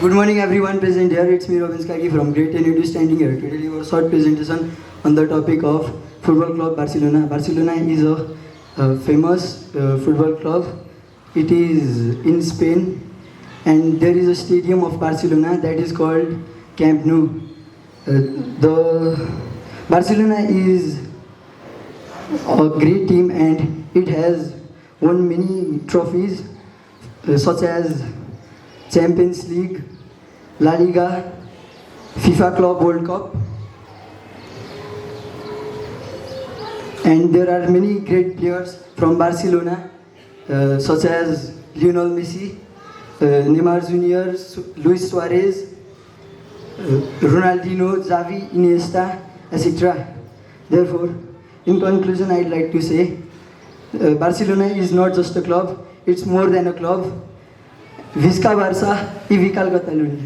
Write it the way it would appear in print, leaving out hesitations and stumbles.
Good morning everyone present here. It's me Rabins Karki from Grade 10 UD standing here to deliver a short presentation on the topic of Football Club Barcelona. Barcelona is a famous football club. It is in Spain and there is a stadium of Barcelona that is called Camp Nou. The Barcelona is a great team and it has won many trophies such as Champions League, La Liga, FIFA Club World Cup, and there are many great players from Barcelona such as Lionel Messi, Neymar Jr., Luis Suarez, Ronaldinho, Xavi, Iniesta, etc. Therefore, in conclusion, I'd like to say Barcelona is not just a club, it's more than a club. Visca Barça y Vical Catalunya.